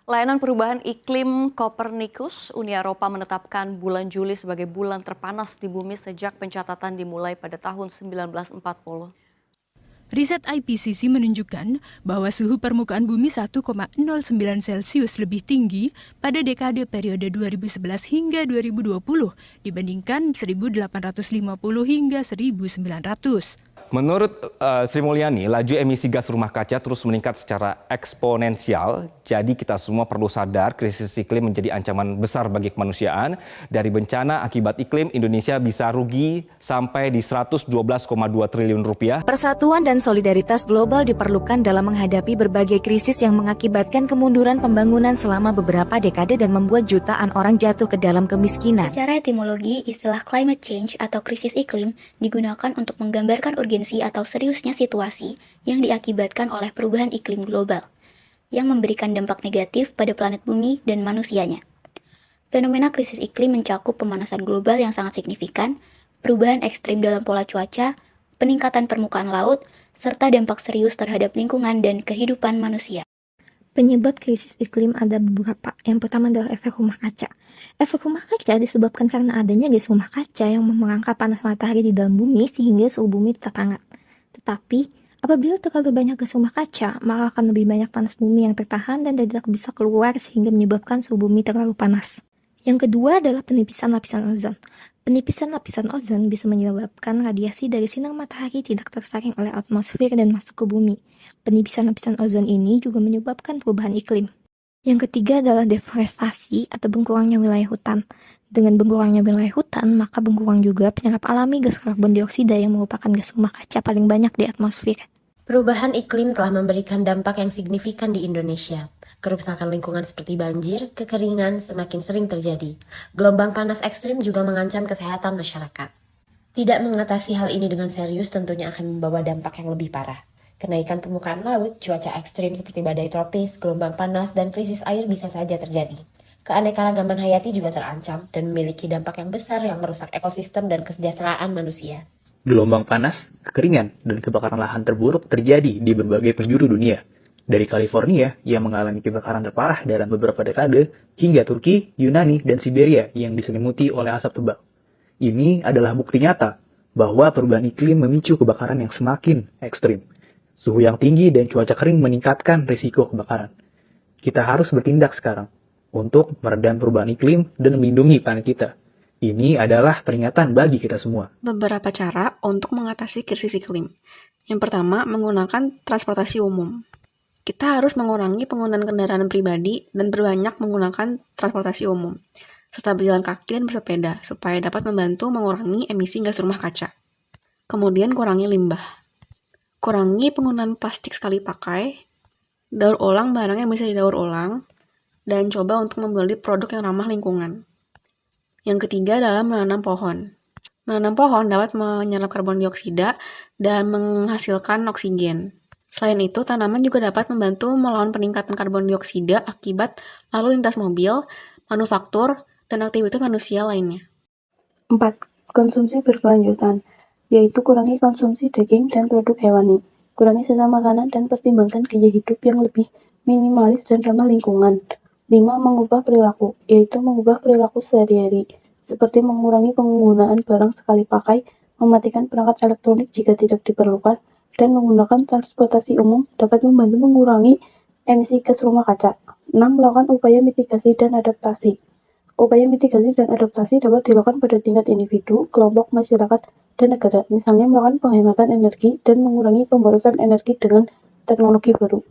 Layanan Perubahan Iklim Copernicus, Uni Eropa menetapkan bulan Juli sebagai bulan terpanas di bumi sejak pencatatan dimulai pada tahun 1940. Riset IPCC menunjukkan bahwa suhu permukaan bumi 1,09 Celcius lebih tinggi pada dekade periode 2011 hingga 2020 dibandingkan 1850 hingga 1900. Menurut Sri Mulyani, laju emisi gas rumah kaca terus meningkat secara eksponensial. Jadi kita semua perlu sadar krisis iklim menjadi ancaman besar bagi kemanusiaan. Dari bencana akibat iklim, Indonesia bisa rugi sampai di 112,2 triliun rupiah. Persatuan dan solidaritas global diperlukan dalam menghadapi berbagai krisis yang mengakibatkan kemunduran pembangunan selama beberapa dekade dan membuat jutaan orang jatuh ke dalam kemiskinan. Secara etimologi, istilah climate change atau krisis iklim digunakan untuk menggambarkan urgensi atau seriusnya situasi yang diakibatkan oleh perubahan iklim global yang memberikan dampak negatif pada planet bumi dan manusianya. Fenomena krisis iklim mencakup pemanasan global yang sangat signifikan, perubahan ekstrim dalam pola cuaca, peningkatan permukaan laut, serta dampak serius terhadap lingkungan dan kehidupan manusia. Penyebab krisis iklim ada beberapa. Yang pertama adalah efek rumah kaca. Efek rumah kaca disebabkan karena adanya gas rumah kaca yang memerangkap panas matahari di dalam bumi sehingga suhu bumi tetap hangat. Tetapi, apabila terlalu banyak gas rumah kaca, maka akan lebih banyak panas bumi yang tertahan dan tidak bisa keluar sehingga menyebabkan suhu bumi terlalu panas. Yang kedua adalah penipisan lapisan ozon. Penipisan lapisan ozon bisa menyebabkan radiasi dari sinar matahari tidak tersaring oleh atmosfer dan masuk ke bumi. Penipisan lapisan ozon ini juga menyebabkan perubahan iklim. Yang ketiga adalah deforestasi atau berkurangnya wilayah hutan. Dengan berkurangnya wilayah hutan, maka berkurang juga penyerap alami gas karbon dioksida yang merupakan gas rumah kaca paling banyak di atmosfer. Perubahan iklim telah memberikan dampak yang signifikan di Indonesia. Kerusakan lingkungan seperti banjir, kekeringan semakin sering terjadi. Gelombang panas ekstrim juga mengancam kesehatan masyarakat. Tidak mengatasi hal ini dengan serius tentunya akan membawa dampak yang lebih parah. Kenaikan permukaan laut, cuaca ekstrim seperti badai tropis, gelombang panas, dan krisis air bisa saja terjadi. Keanekaragaman hayati juga terancam dan memiliki dampak yang besar yang merusak ekosistem dan kesejahteraan manusia. Gelombang panas, kekeringan, dan kebakaran lahan terburuk terjadi di berbagai penjuru dunia. Dari California yang mengalami kebakaran terparah dalam beberapa dekade, hingga Turki, Yunani, dan Siberia yang diselimuti oleh asap tebal. Ini adalah bukti nyata bahwa perubahan iklim memicu kebakaran yang semakin ekstrim. Suhu yang tinggi dan cuaca kering meningkatkan risiko kebakaran. Kita harus bertindak sekarang untuk meredam perubahan iklim dan melindungi planet kita. Ini adalah peringatan bagi kita semua. Beberapa cara untuk mengatasi krisis iklim. Yang pertama, menggunakan transportasi umum. Kita harus mengurangi penggunaan kendaraan pribadi dan berbanyak menggunakan transportasi umum, serta berjalan kaki dan bersepeda supaya dapat membantu mengurangi emisi gas rumah kaca. Kemudian kurangi limbah. Kurangi penggunaan plastik sekali pakai, daur ulang barang yang bisa didaur ulang, dan coba untuk membeli produk yang ramah lingkungan. Yang ketiga adalah menanam pohon. Menanam pohon dapat menyerap karbon dioksida dan menghasilkan oksigen. Selain itu, tanaman juga dapat membantu melawan peningkatan karbon dioksida akibat lalu lintas mobil, manufaktur, dan aktivitas manusia lainnya. 4. Konsumsi berkelanjutan, yaitu kurangi konsumsi daging dan produk hewani, kurangi sisa makanan dan pertimbangkan gaya hidup yang lebih minimalis dan ramah lingkungan. 5. Mengubah perilaku, yaitu mengubah perilaku sehari-hari, seperti mengurangi penggunaan barang sekali pakai, mematikan perangkat elektronik jika tidak diperlukan, dan menggunakan transportasi umum dapat membantu mengurangi emisi gas rumah kaca. 6. Melakukan upaya mitigasi dan adaptasi. Upaya mitigasi dan adaptasi dapat dilakukan pada tingkat individu, kelompok, masyarakat, dan negara, misalnya melakukan penghematan energi dan mengurangi pemborosan energi dengan teknologi baru.